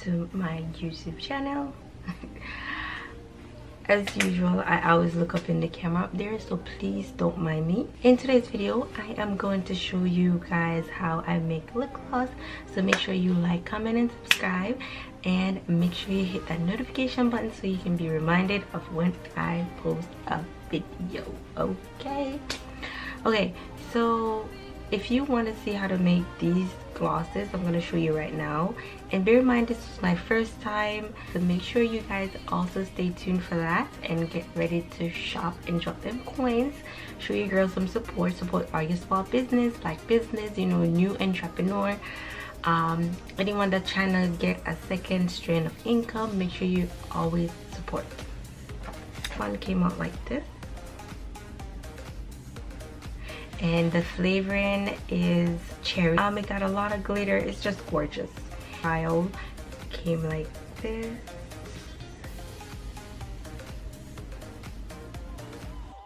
to my YouTube channel. As usual, I always look up in the camera up there, so please don't mind me. In today's video, I am going to show you guys how I make lip gloss. So make sure you like, comment, and subscribe, and make sure you hit that notification button so you can be reminded of when I post a video. Okay, so if you want to see how to make these glosses, I'm going to show you right now. And bear in mind, this is my first time, so make sure you guys also stay tuned for that and get ready to shop and drop them coins. Show your girls some support all your small business, you know, new entrepreneur, anyone that's trying to get a second stream of income. Make sure you always support. This one came out like this, and the flavoring is cherry. It got a lot of glitter. It's just gorgeous. File came like this.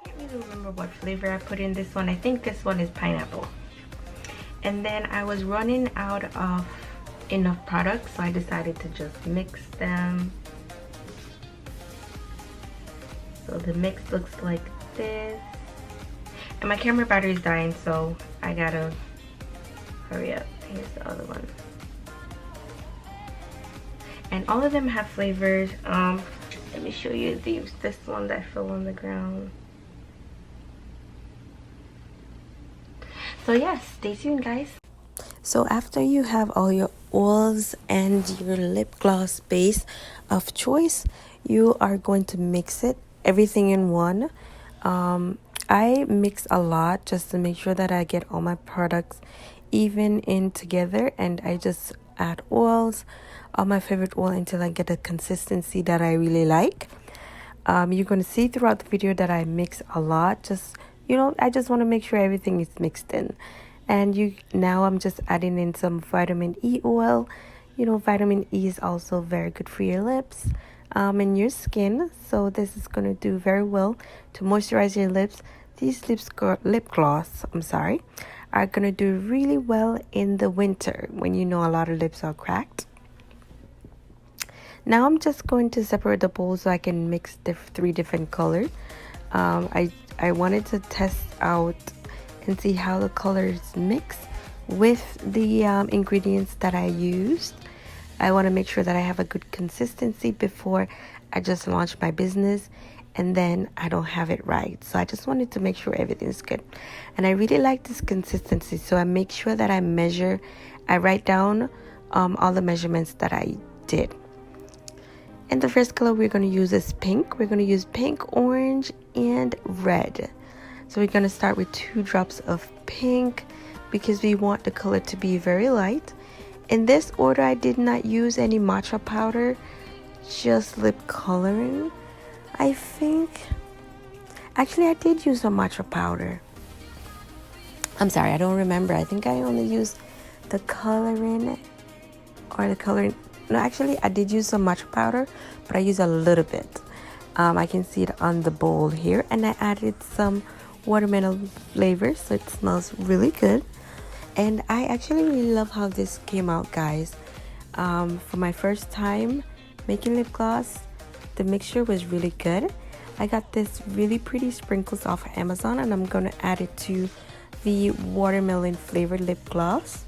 I can't really remember what flavor I put in this one. I think this one is pineapple. And then I was running out of enough products, so I decided to just mix them. So the mix looks like this. And my camera battery is dying, so I gotta hurry up. Here's the other one. And all of them have flavors. Let me show you this one that fell on the ground. So yeah, stay tuned, guys. So after you have all your oils and your lip gloss base of choice, you are going to mix it, everything in one. I mix a lot just to make sure that I get all my products even in together, and I just add oils, all my favorite oil, until I get a consistency that I really like. You're going to see throughout the video that I mix a lot. Just, you know, I just want to make sure everything is mixed in. And now I'm just adding in some vitamin E oil. You know, vitamin E is also very good for your lips and your skin, so this is going to do very well to moisturize your lips. These lip gloss are going to do really well in the winter when you know a lot of lips are cracked. Now I'm just going to separate the bowls so I can mix the 3 different colors. I wanted to test out and see how the colors mix with the ingredients that I used. I want to make sure that I have a good consistency before I just launch my business, and then I don't have it right. So I just wanted to make sure everything's good. And I really like this consistency, so I make sure that I measure. I write down all the measurements that I did. And the first color we're going to use is pink. We're going to use pink, orange, and red. So we're going to start with 2 drops of pink because we want the color to be very light. In this order, I did not use any matcha powder, just lip coloring. I think, actually I did use some matcha powder. I'm sorry, I don't remember. I think I only used the coloring no, actually I did use some matcha powder, but I used a little bit. I can see it on the bowl here, and I added some watermelon flavor, so it smells really good. And I actually really love how this came out, guys. For my first time making lip gloss, the mixture was really good. I got this really pretty sprinkles off Amazon, and I'm going to add it to the watermelon flavored lip gloss.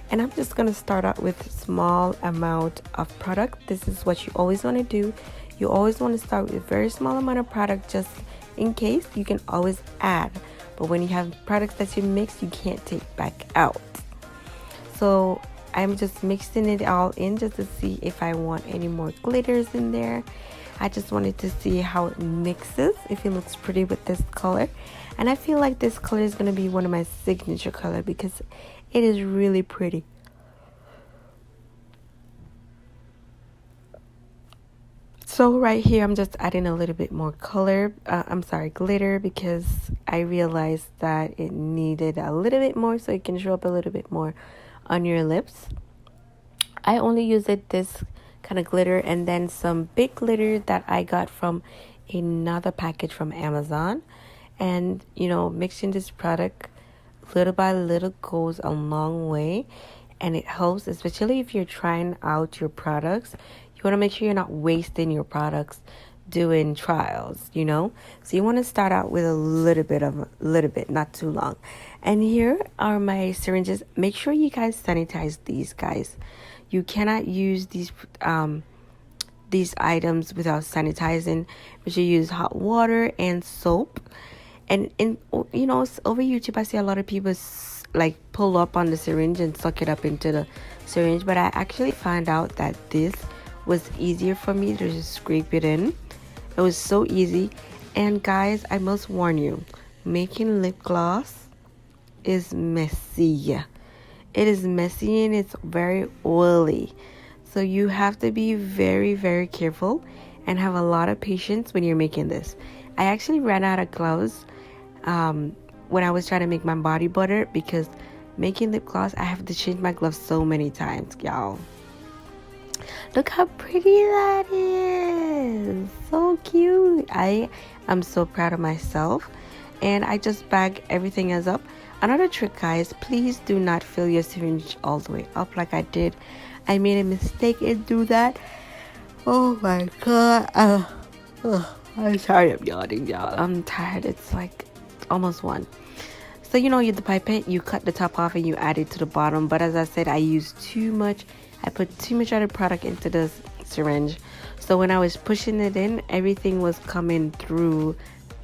And I'm just going to start out with a small amount of product. This is what you always want to do. You always want to start with a very small amount of product, just in case. You can always add, but when you have products that you mix, you can't take back out. So I'm just mixing it all in just to see if I want any more glitters in there. I just wanted to see how it mixes, if it looks pretty with this color. And I feel like this color is going to be one of my signature color because it is really pretty. So right here, I'm just adding a little bit more color. Glitter, because I realized that it needed a little bit more so it can show up a little bit more on your lips. I only used this kind of glitter and then some big glitter that I got from another package from Amazon. And, you know, mixing this product little by little goes a long way. and it helps, especially if you're trying out your products. You want to make sure you're not wasting your products doing trials, you know. So you want to start out with a little bit, not too long. And here are my syringes. Make sure you guys sanitize these, guys. You cannot use these items without sanitizing. We should use hot water and soap. And over YouTube, I see a lot of people like pull up on the syringe and suck it up into the syringe, but I actually found out that this was easier for me to just scrape it in. It was so easy. And guys, I must warn you, making lip gloss is messy. It is messy and it's very oily. So you have to be very, very careful and have a lot of patience when you're making this. I actually ran out of gloves when I was trying to make my body butter, because making lip gloss, I have to change my gloves so many times, y'all. Look how pretty that is. So cute. I am so proud of myself. And I just bag everything else up. Another trick, guys, please do not fill your syringe all the way up like I did. I made a mistake and do that. Oh my god. I'm sorry I'm yawning, y'all. I'm tired. It's like almost 1. So the pipette, you cut the top off and you add it to the bottom. But as I said, I used too much. I put too much other product into the syringe. So when I was pushing it in, everything was coming through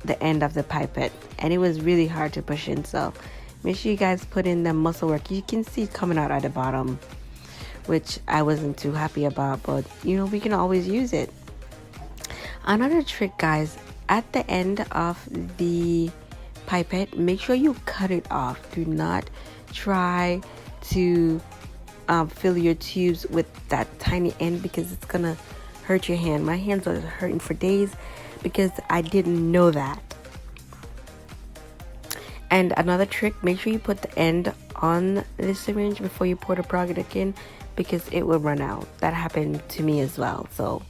the end of the pipette. And it was really hard to push in. So make sure you guys put in the muscle work. You can see it coming out at the bottom, which I wasn't too happy about. But, we can always use it. Another trick, guys, at the end of the pipette, make sure you cut it off. Do not try to fill your tubes with that tiny end, because it's gonna hurt your hand. My hands are hurting for days because I didn't know that. And another trick, make sure you put the end on the syringe before you pour the product in, because it will run out. That happened to me as well. So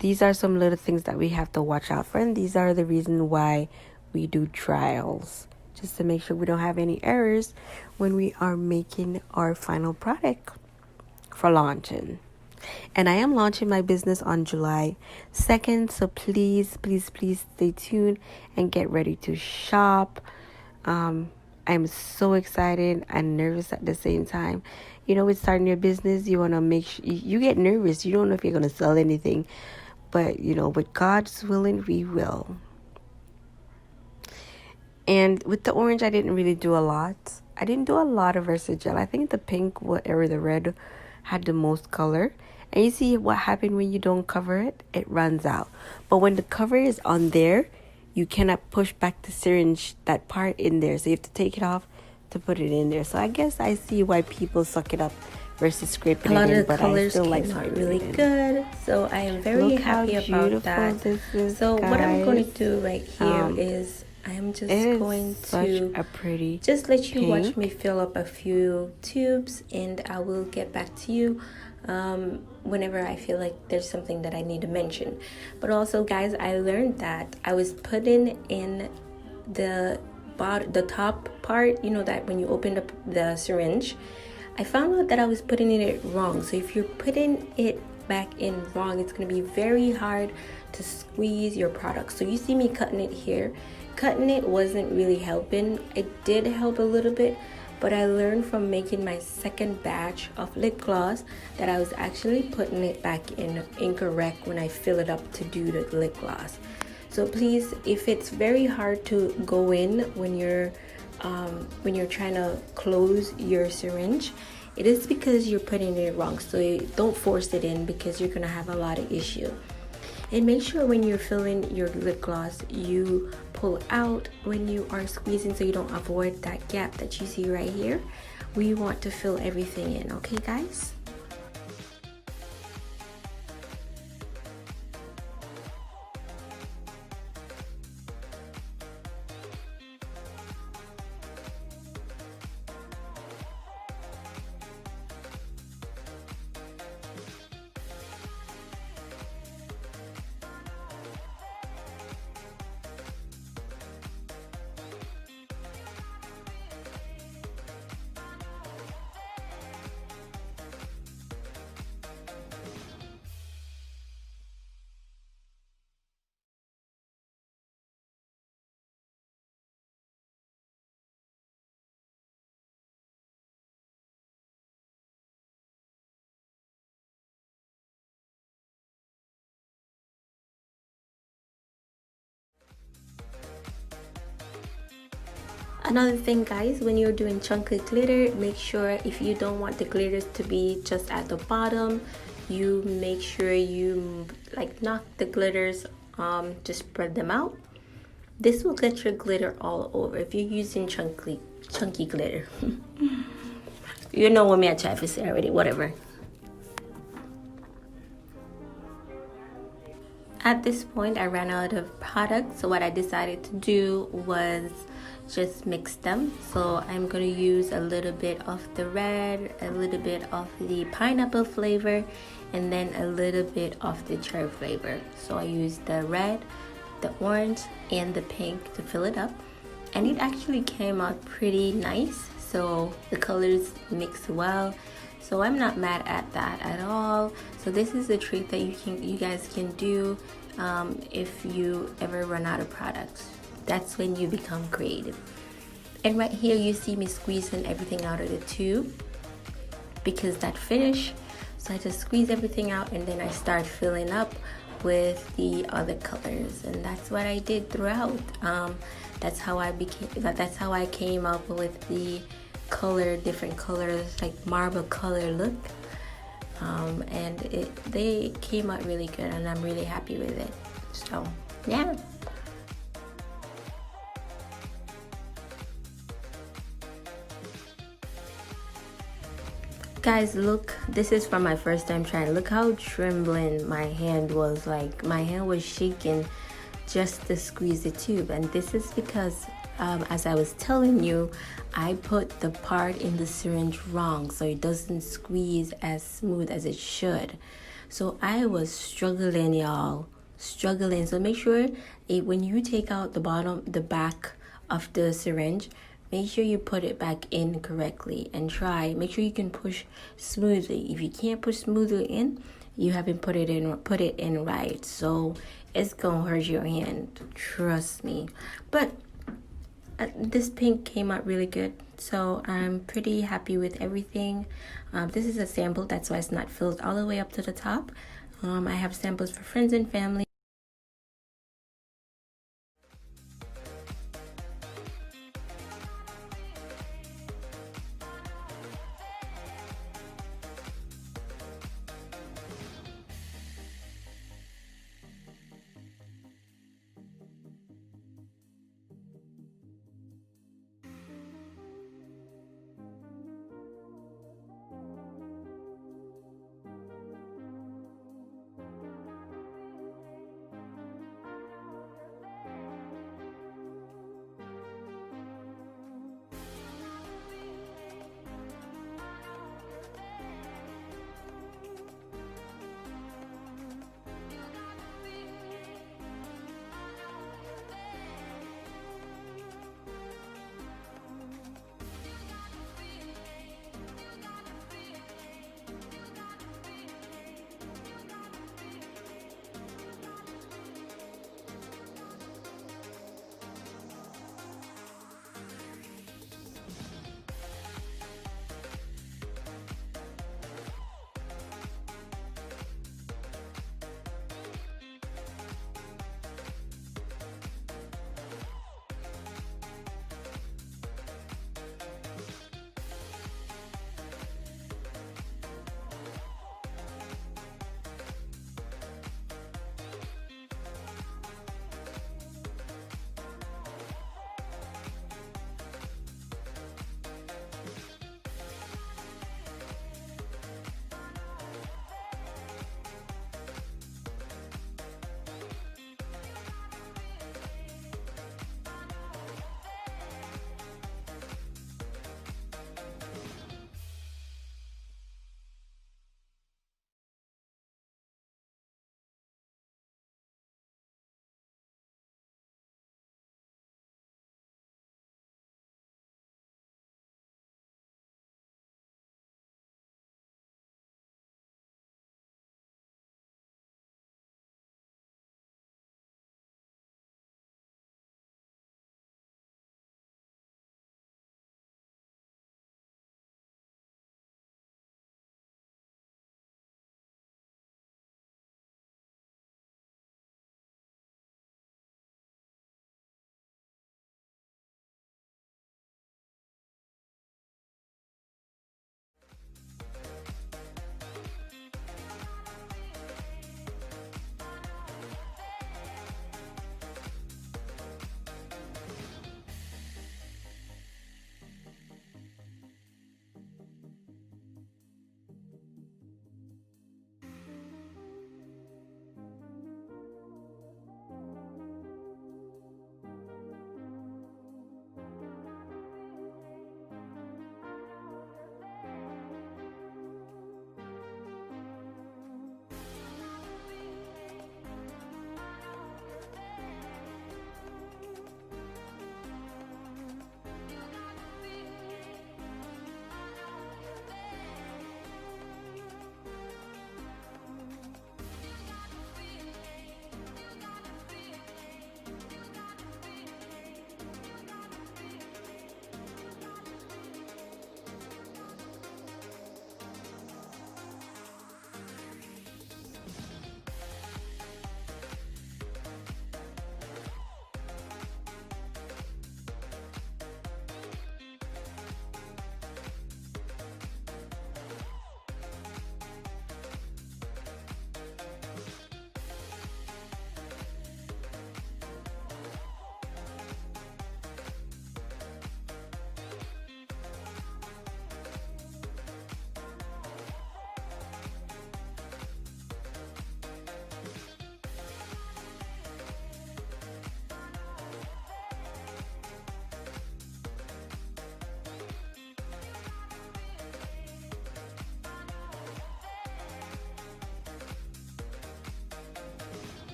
these are some little things that we have to watch out for, and these are the reason why we do trials, just to make sure we don't have any errors when we are making our final product for launching. And I am launching my business on July 2nd, so please stay tuned and get ready to shop. I'm so excited and nervous at the same time. With starting your business, you want to make sure you get nervous. You don't know if you're going to sell anything, but with God's willing, we will. And with the orange, I didn't really do a lot. I didn't do a lot of Versagel. I think the pink or the red had the most color. And you see what happened when you don't cover it? It runs out. But when the cover is on there, you cannot push back the syringe, that part in there. So you have to take it off to put it in there. So I guess I see why people suck it up versus scraping it in. But I still like it really good. So I am very happy about that. So what I'm going to do right here is I'm just going to just let you watch me fill up a few tubes, and I will get back to you whenever I feel like there's something that I need to mention. But also, guys, I learned that I was putting in the top part, that when you opened up the syringe, I found out that I was putting it wrong. So if you're putting it back in wrong, it's going to be very hard to squeeze your product. So you see me cutting it here. Cutting it wasn't really helping. It did help a little bit, but I learned from making my second batch of lip gloss that I was actually putting it back in incorrect when I fill it up to do the lip gloss. So please, if it's very hard to go in when you're trying to close your syringe, it is because you're putting it wrong. So don't force it in, because you're gonna have a lot of issue. And make sure when you're filling your lip gloss, you pull out when you are squeezing, so you don't avoid that gap that you see right here. We want to fill everything in, okay guys? Another thing, guys, when you're doing chunky glitter, make sure if you don't want the glitters to be just at the bottom, you make sure you like knock the glitters, just spread them out. This will get your glitter all over if you're using chunky glitter. You know what me I try to say already, whatever. At this point, I ran out of product, so what I decided to do was just mix them. So I'm going to use a little bit of the red, a little bit of the pineapple flavor, and then a little bit of the cherry flavor. So I used the red, the orange, and the pink to fill it up, and it actually came out pretty nice. So the colors mix well, so I'm not mad at that at all. So this is a trick that you guys can do if you ever run out of products. That's when you become creative. And right here you see me squeezing everything out of the tube because that finish. So I just squeeze everything out and then I start filling up with the other colors, and that's what I did throughout. That's how I came up with the different colors, like marble color look. And they came out really good, and I'm really happy with it. So yeah. Guys, look, this is from my first time trying. Look how trembling my hand was. Like my hand was shaking just to squeeze the tube, and this is because as I was telling you, I put the part in the syringe wrong, so it doesn't squeeze as smooth as it should. So I was struggling, y'all, struggling. So make sure when you take out the back of the syringe, make sure you put it back in correctly, and make sure you can push smoothly. If you can't push smoothly in, you haven't put it in right. So it's gonna hurt your hand, trust me. But this pink came out really good, so I'm pretty happy with everything. This is a sample, that's why it's not filled all the way up to the top. I have samples for friends and family.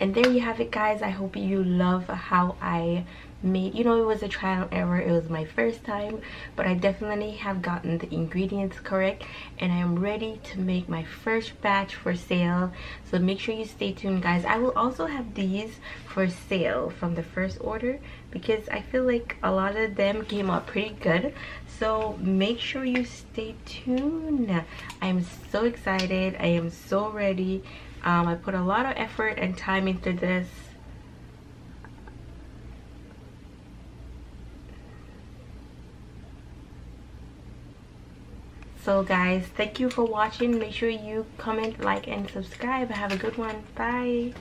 And there you have it, guys. I hope you love how I made, you know, it was a trial and error. It was my first time, but I definitely have gotten the ingredients correct, and I am ready to make my first batch for sale. So make sure you stay tuned, guys. I will also have these for sale from the first order because I feel like a lot of them came out pretty good. So make sure you stay tuned. I'm so excited. I am so ready. I put a lot of effort and time into this. So guys, thank you for watching. Make sure you comment, like, and subscribe. Have a good one. Bye.